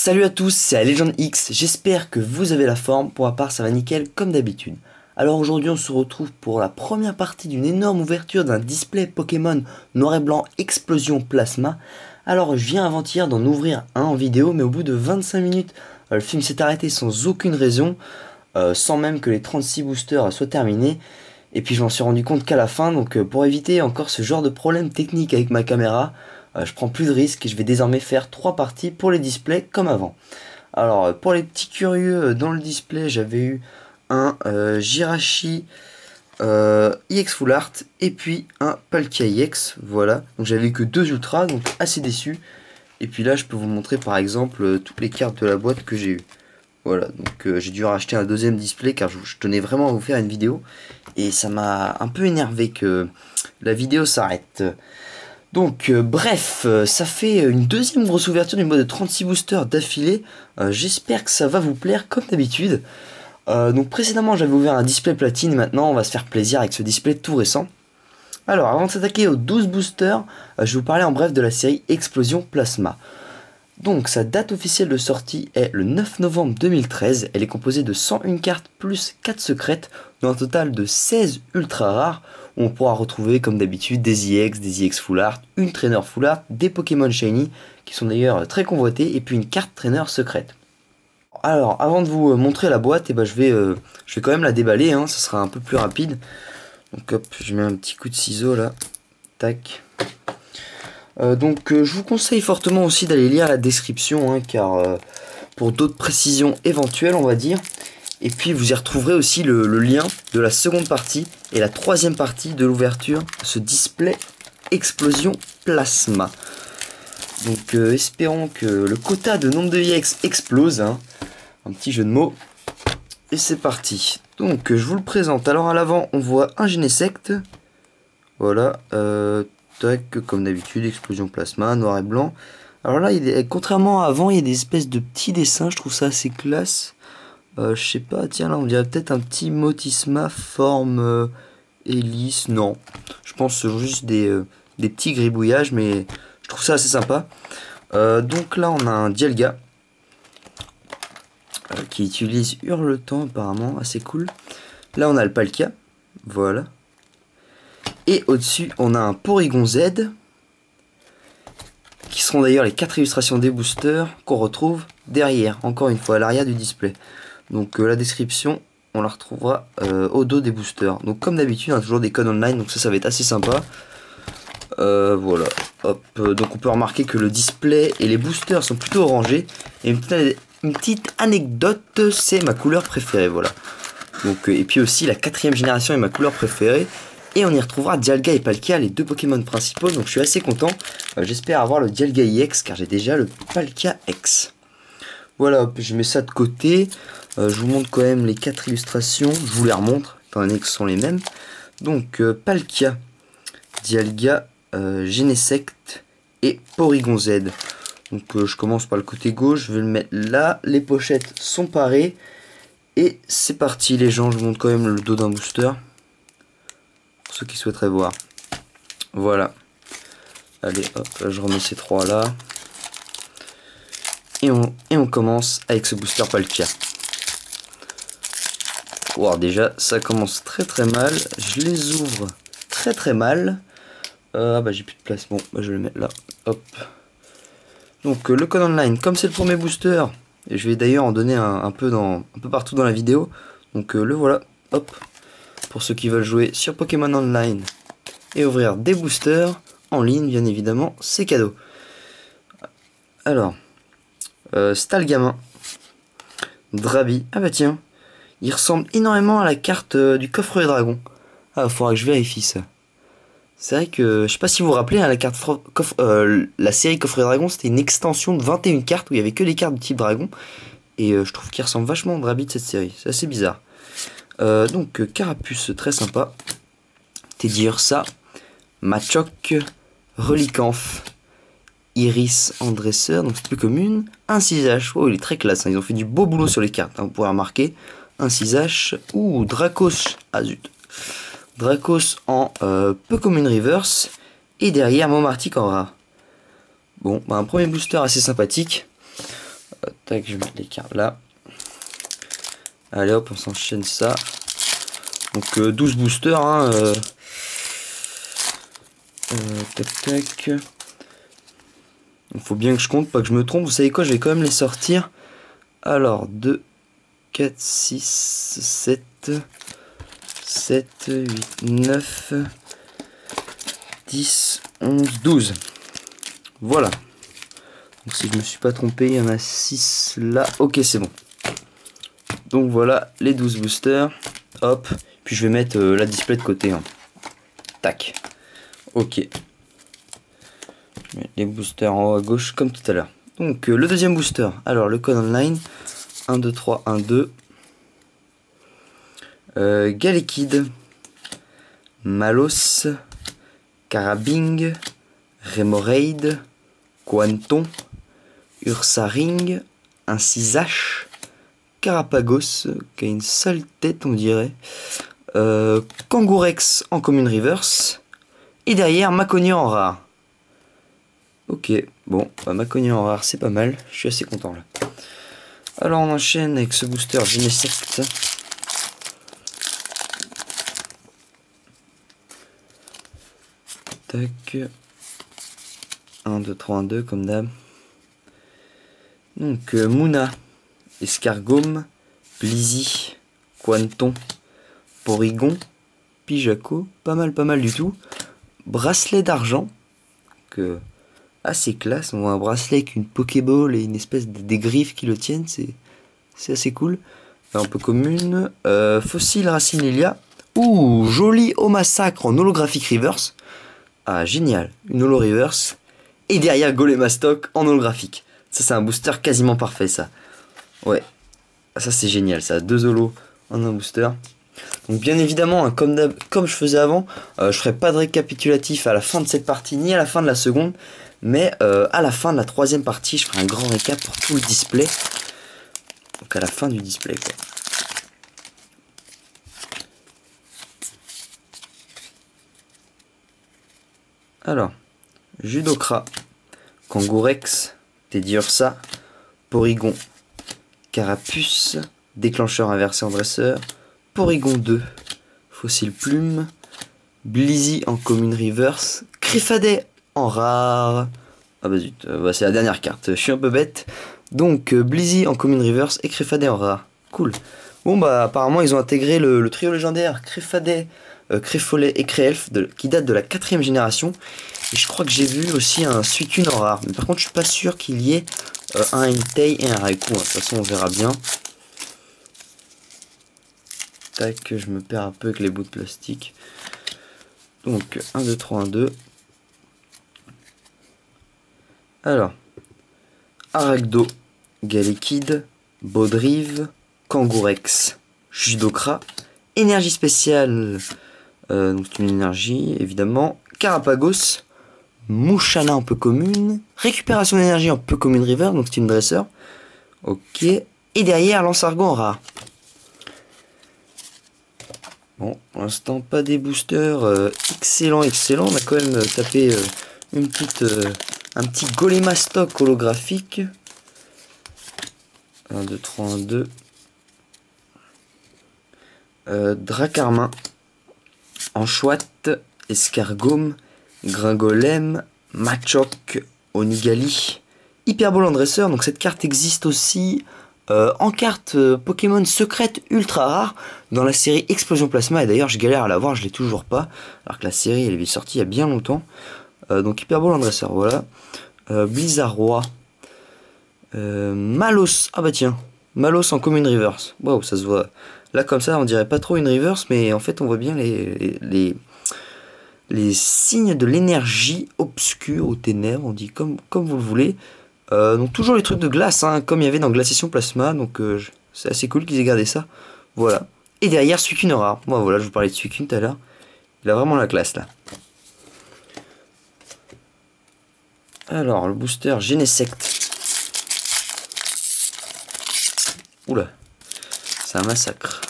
Salut à tous, c'est Legend X, j'espère que vous avez la forme, pour ma part ça va nickel comme d'habitude. Alors aujourd'hui on se retrouve pour la première partie d'une énorme ouverture d'un display Pokémon noir et blanc Explosion Plasma. Alors je viens avant-hier d'en ouvrir un en vidéo, mais au bout de 25 minutes, le film s'est arrêté sans aucune raison, sans même que les 36 boosters soient terminés. Et puis je m'en suis rendu compte qu'à la fin, donc pour éviter encore ce genre de problème technique avec ma caméra, je prends plus de risques et je vais désormais faire 3 parties pour les displays comme avant. Alors pour les petits curieux, dans le display j'avais eu un Jirachi EX Full Art et puis un Palkia EX, voilà. Donc j'avais que 2 ultras, donc assez déçu. Et puis là je peux vous montrer par exemple toutes les cartes de la boîte que j'ai eu. Voilà, donc j'ai dû racheter un deuxième display car je tenais vraiment à vous faire une vidéo. Et ça m'a un peu énervé que la vidéo s'arrête. Donc bref, ça fait une deuxième grosse ouverture du mode de 36 boosters d'affilée. J'espère que ça va vous plaire comme d'habitude. Donc précédemment j'avais ouvert un display platine, maintenant on va se faire plaisir avec ce display tout récent. Alors avant de s'attaquer aux 12 boosters, je vais vous parler en bref de la série Explosion Plasma. Donc sa date officielle de sortie est le 9 novembre 2013, elle est composée de 101 cartes plus 4 secrètes, dans un total de 16 ultra rares, où on pourra retrouver comme d'habitude des EX Full Art, une trainer Full Art, des Pokémon Shiny, qui sont d'ailleurs très convoités, et puis une carte trainer secrète. Alors avant de vous montrer la boîte, je vais quand même la déballer, ça sera un peu plus rapide. Donc hop, je mets un petit coup de ciseau là, tac. Je vous conseille fortement aussi d'aller lire la description, car pour d'autres précisions éventuelles on va dire. Et puis vous y retrouverez aussi le lien de la seconde partie et la troisième partie de l'ouverture de ce display Explosion Plasma. Donc espérons que le quota de nombre de EX explose, un petit jeu de mots. Et c'est parti. Donc je vous le présente. Alors à l'avant on voit un Genesect. Voilà. Tac, comme d'habitude, Explosion Plasma, noir et blanc. Alors là, contrairement à avant, il y a des espèces de petits dessins, je trouve ça assez classe. Je sais pas, tiens là on dirait peut-être un petit Motisma forme hélice, non. Je pense que c'est juste des petits gribouillages, mais je trouve ça assez sympa. Donc là on a un Dialga qui utilise Hurletemps apparemment, assez cool. Là on a le Palkia, voilà. Et au-dessus, on a un Porygon Z, qui seront d'ailleurs les 4 illustrations des boosters qu'on retrouve derrière, encore une fois, à l'arrière du display. Donc la description, on la retrouvera au dos des boosters. Donc comme d'habitude, on a toujours des codes online, donc ça va être assez sympa. Voilà, hop. Donc on peut remarquer que le display et les boosters sont plutôt orangés. Et une petite anecdote, c'est ma couleur préférée, voilà. Donc, et puis aussi, la 4ème génération est ma couleur préférée. Et on y retrouvera Dialga et Palkia, les deux Pokémon principaux, donc je suis assez content. J'espère avoir le Dialga EX, car j'ai déjà le Palkia X. Voilà, hop, je mets ça de côté. Je vous montre quand même les 4 illustrations, je vous les remontre, étant donné que ce sont les mêmes. Donc Palkia, Dialga, Genesect et Porygon Z. Donc je commence par le côté gauche, je vais le mettre là. Les pochettes sont parées. Et c'est parti les gens, je vous montre quand même le dos d'un booster. Ceux qui souhaiteraient voir. Voilà. Allez, hop, là, je remets ces 3 là. Et on commence avec ce booster Palkia. Wow, déjà, ça commence très mal. Je les ouvre très mal. Ah bah j'ai plus de place. Bon, bah, je vais le mettre là. Hop. Donc le code online, comme c'est le premier booster, et je vais d'ailleurs en donner un peu partout dans la vidéo. Donc le voilà. Hop. Pour ceux qui veulent jouer sur Pokémon Online et ouvrir des boosters en ligne, bien évidemment, c'est cadeau. Alors, Stalgamin, Drabi, ah bah tiens, il ressemble énormément à la carte du coffret dragon. Ah, il faudra que je vérifie ça. C'est vrai que, je sais pas si vous vous rappelez, la série Coffret Dragon, c'était une extension de 21 cartes où il y avait que les cartes de type dragon. Et je trouve qu'il ressemble vachement au Drabi de cette série, c'est assez bizarre. Donc Carapuce, très sympa. Teddiursa, Machoc, Relicanth, Iris en dresseur, donc c'est plus commune. Un 6H, oh il est très classe, ils ont fait du beau boulot sur les cartes, vous pourrez remarquer. Un 6H, ou Dracos, ah zut. Dracos en peu commune reverse. Et derrière Momartic en rare. Bon, bah, un premier booster assez sympathique. Tac, je vais mettre les cartes là. Allez hop, on s'enchaîne ça. Donc 12 boosters, hein, tac tac. Il faut bien que je compte, pas que je me trompe. Vous savez quoi, je vais quand même les sortir. Alors 2, 4, 6, 7, 7, 8, 9, 10, 11, 12. Voilà. Donc si je me suis pas trompé, il y en a 6 là. Ok, c'est bon. Donc voilà les 12 boosters. Hop. Puis je vais mettre la display de côté. Hein. Tac. Ok. Je mets les boosters en haut à gauche comme tout à l'heure. Donc le deuxième booster. Alors le code online. 1, 2, 3, 1, 2. Galekid. Malos. Carabing. Remoraid. Quanton. Ursaring. Un 6H. Carapagos, qui a une sale tête on dirait. Kangourex en commune reverse. Et derrière Macogny en rare. Ok, bon, bah, Macogny en rare c'est pas mal. Je suis assez content là. Alors on enchaîne avec ce booster Genesect. Tac. 1, 2, 3, 1, 2 comme d'hab. Donc Mouna. Escargome, Blizzy, Quanton, Porygon, Pijaco, pas mal du tout. Bracelet d'argent, que assez classe. On voit un bracelet avec une Pokéball et une espèce des griffes qui le tiennent, c'est assez cool. Un peu commune. Fossile Racinilia. Ouh, joli au massacre en holographique reverse. Ah, génial, une holo reverse. Et derrière Golemastoc en holographique. Ça, c'est un booster quasiment parfait, ça. Ouais, ça c'est génial, ça, 2 holos en un booster. Donc bien évidemment, hein, comme je faisais avant, je ferai pas de récapitulatif à la fin de cette partie, ni à la fin de la seconde, mais à la fin de la troisième partie, je ferai un grand récap pour tout le display. Donc à la fin du display, quoi. Alors, Judokra, Kangourex, Teddiursa, Porygon, Carapuce, déclencheur inversé en dresseur, Porygon 2, Fossile Plume, Blizzy en commune reverse, Criffadet en rare. Ah bah zut, bah c'est la dernière carte, je suis un peu bête. Donc Blizzy en commune reverse et Criffadet en rare. Cool. Bon bah apparemment ils ont intégré le trio légendaire Criffadet, Créfolet et Créelf qui date de la 4ème génération. Et je crois que j'ai vu aussi un Suicune en rare. Mais par contre je suis pas sûr qu'il y ait un Entei et un Raikou. De toute façon on verra bien. Tac, je me perds un peu avec les bouts de plastique. Donc 1, 2, 3, 1, 2. Alors, Aragdo, Galekid, Baudrive, Kangourex, Judokra, énergie spéciale, donc une énergie évidemment, Carapagos, Mouchana en peu commune, récupération d'énergie en peu commune river, donc c'est une dresseur, ok, et derrière Lansargon en rare. Bon, pour l'instant pas des boosters excellent, on a quand même tapé un petit Golemastoc holographique. 1, 2, 3, 1, 2. Dracarmin, Anchouette, Escargome, Gringolem, Machoc, Onigali, Hyperball en dresseur. Donc cette carte existe aussi en carte Pokémon secrète ultra rare dans la série Explosion Plasma. Et d'ailleurs je galère à l'avoir, je l'ai toujours pas. Alors que la série elle est sortie il y a bien longtemps. Donc Hyperball en dresseur, voilà. Blizzardroid. Malos, ah bah tiens, Malos en commune reverse. Waouh, ça se voit. Là comme ça on dirait pas trop une reverse, mais en fait on voit bien les signes de l'énergie obscure aux ténèbres, on dit comme vous le voulez. Donc toujours les trucs de glace, hein, comme il y avait dans Glaciation Plasma, donc c'est assez cool qu'ils aient gardé ça. Voilà. Et derrière Suicune rare. Moi voilà, je vous parlais de Suicune tout à l'heure. Il a vraiment la classe là. Alors le booster Genesect. Oula, c'est un massacre.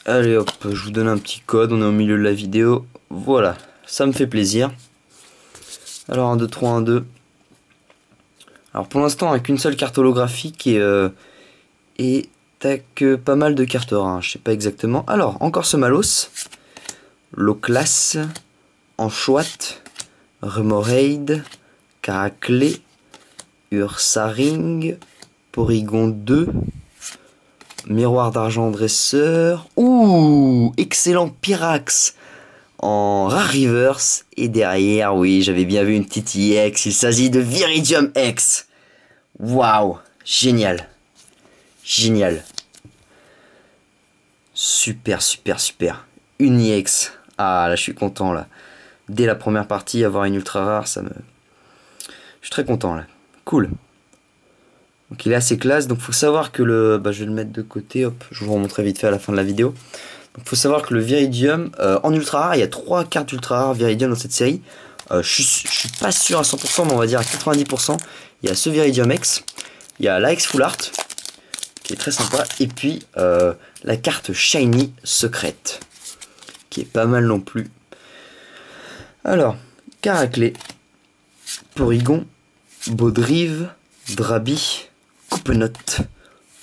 Allez hop, je vous donne un petit code, on est au milieu de la vidéo. Voilà, ça me fait plaisir. Alors 1, 2, 3, 1, 2. Alors pour l'instant avec une seule carte holographique et tac, pas mal de cartes rares, hein, je sais pas exactement. Alors encore ce Malos, Loclas, Anchoat, Remoraid, Caraclé, Ursaring, Porygon 2, Miroir d'argent dresseur. Ouh, excellent Pyrax en rare reverse. Et derrière, oui, j'avais bien vu une petite EX. Il s'agit de Viridium X. Waouh, génial. Génial. Super, super, super. Une EX. Ah, là, je suis content, là. Dès la première partie, avoir une ultra rare, ça me... Je suis très content, là. Cool. Donc, il est assez classe. Donc, faut savoir que le... Bah, je vais le mettre de côté. Hop, je vous remontrerai vite fait à la fin de la vidéo. Donc, faut savoir que le Viridium, en ultra rare, il y a 3 cartes ultra rares Viridium dans cette série. Je suis pas sûr à 100%, mais on va dire à 90%. Il y a ce Viridium X. Il y a la X Full Art, qui est très sympa. Et puis, la carte Shiny Secrète, qui est pas mal non plus. Alors, Caraclé, Porygon, Baudrive, Drabi, Coupenote,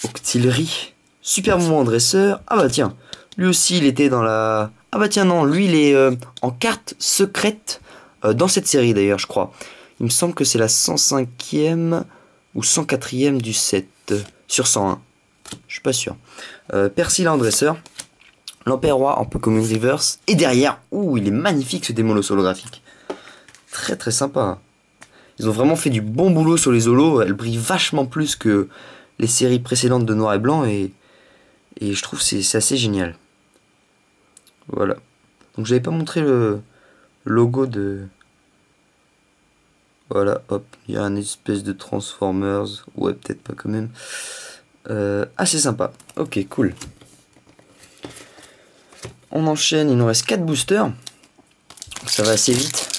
Octillerie, Super Moment Dresseur. Ah bah tiens, lui aussi il était dans la... Ah bah tiens non, lui il est en carte secrète dans cette série d'ailleurs je crois. Il me semble que c'est la 105e ou 104e du set sur 101. Je suis pas sûr. Persila en dresseur. L'Empérois en Pokémon Reverse. Et derrière, ouh, il est magnifique ce Démolos holographique. Très très sympa. Ils ont vraiment fait du bon boulot sur les holos. Elles brillent vachement plus que les séries précédentes de Noir et Blanc. Et je trouve que c'est assez génial. Voilà. Donc j'avais pas montré le logo de... Voilà, hop. Il y a un espèce de Transformers. Ouais, peut-être pas quand même. Assez sympa. Ok, cool. On enchaîne, il nous reste 4 boosters. Donc ça va assez vite.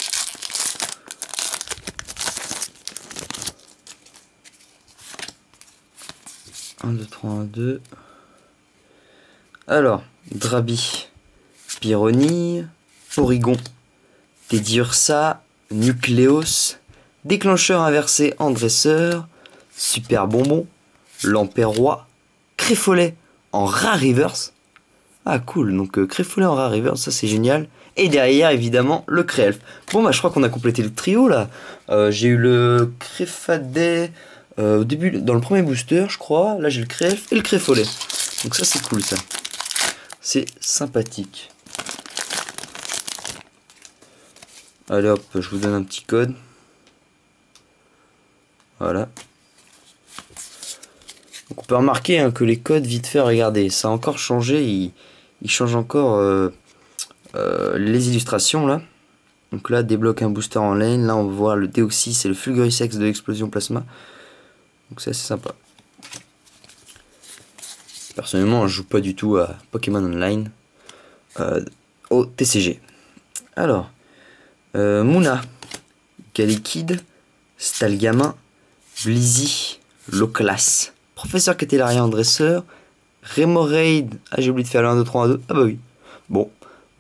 Un, 2, 3, 1, 2. Alors, Drabi, Pyronille, Porygon, Teddiursa, Nucléos, Déclencheur inversé en dresseur, Super Bonbon, L'Empérois, Créfolet en rare reverse. Ah cool, donc Créfolet en rare reverse, ça c'est génial. Et derrière évidemment le Créelf. Bon bah je crois qu'on a complété le trio là. J'ai eu le Créfadet au début, dans le premier booster je crois. Là j'ai le Créelf et le Créfolet. Donc ça c'est cool ça. C'est sympathique. Allez hop, je vous donne un petit code. Voilà. Donc on peut remarquer hein, que les codes, vite fait, regardez, ça a encore changé. Il change encore les illustrations là. Donc là, débloque un booster en lane. Là, on voit le Deoxys et le Fulgurisex de l'explosion plasma. Donc c'est assez sympa. Personnellement, je joue pas du tout à Pokémon Online au TCG. Alors, Muna, Galikid, Stalgamin, Blizzy, Loclas, Professeur Catellarien en dresseur, Remoraid. Ah, j'ai oublié de faire le 1, 2, 3, 1, 2. Ah bah oui. Bon,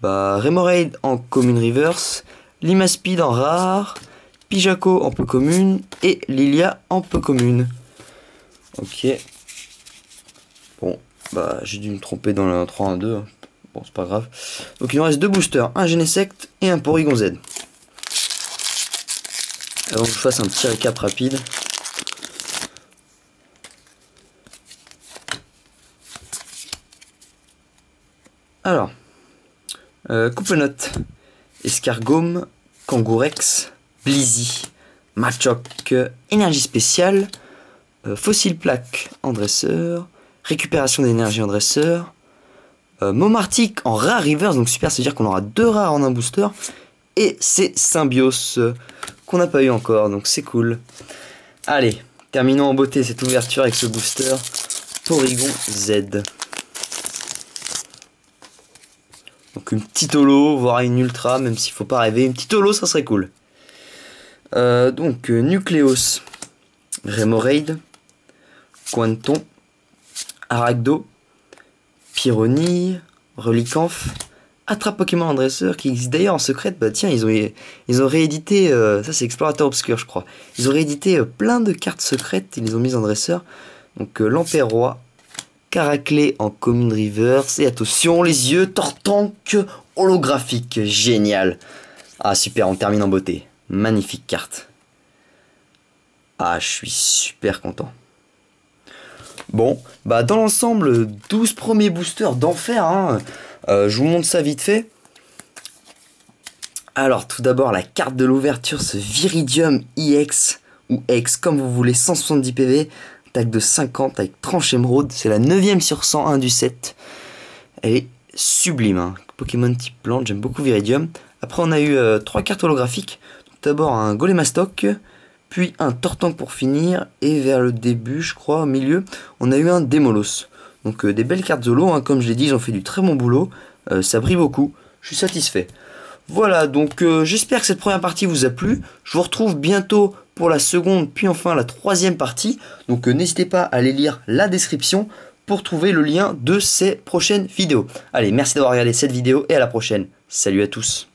bah Remoraid en commune reverse, Limaspeed en rare, Pijaco en peu commune et Lilia en peu commune. Ok. Bon, bah j'ai dû me tromper dans le 3, 1, 2. Hein. Bon, c'est pas grave. Donc il nous reste 2 boosters, un Genesect et un Porygon Z. Avant que je fasse un petit récap rapide. Alors, Coupenote, Escargome, Kangourex, Blizzy, Machoc, énergie spéciale, Fossile Plaque en dresseur, récupération d'énergie en dresseur, Momartic en rare reverse, donc super, c'est-à-dire qu'on aura 2 rares en un booster, et c'est Symbios qu'on n'a pas eu encore, donc c'est cool. Allez, terminons en beauté cette ouverture avec ce booster Porygon Z. Donc une petite holo, voire une ultra, même s'il faut pas rêver. Une petite holo, ça serait cool. Donc Nucléos, Remoraid, Quanton, Aragdo, Pyronille, Relicanf, Attrape Pokémon en dresseur qui existe d'ailleurs en secrète. Bah tiens, ils ont réédité, ça c'est Explorateur Obscur je crois. Ils ont réédité plein de cartes secrètes, ils les ont mises en dresseur. Donc l'Ampère Roi, Caraclé en Commune Reverse, et attention les yeux, Tortank holographique, génial. Ah super, on termine en beauté, magnifique carte. Ah je suis super content. Bon, bah dans l'ensemble, 12 premiers boosters d'enfer, hein. Je vous montre ça vite fait. Alors tout d'abord la carte de l'ouverture, ce Viridium EX, ou X comme vous voulez, 170 PV, attaque de 50 avec tranche émeraude, c'est la 9ème sur 101 du set. Elle est sublime, hein. Pokémon type plante, j'aime beaucoup Viridium. Après on a eu 3 cartes holographiques, d'abord un Golémastoc, puis un Tortank pour finir, et vers le début, je crois, au milieu, on a eu un Démolos. Donc des belles cartes holo, hein, comme je l'ai dit, ils ont fait du très bon boulot, ça brille beaucoup, je suis satisfait. Voilà, donc j'espère que cette première partie vous a plu, je vous retrouve bientôt pour la seconde, puis enfin la troisième partie, donc n'hésitez pas à aller lire la description pour trouver le lien de ces prochaines vidéos. Allez, merci d'avoir regardé cette vidéo, et à la prochaine, salut à tous.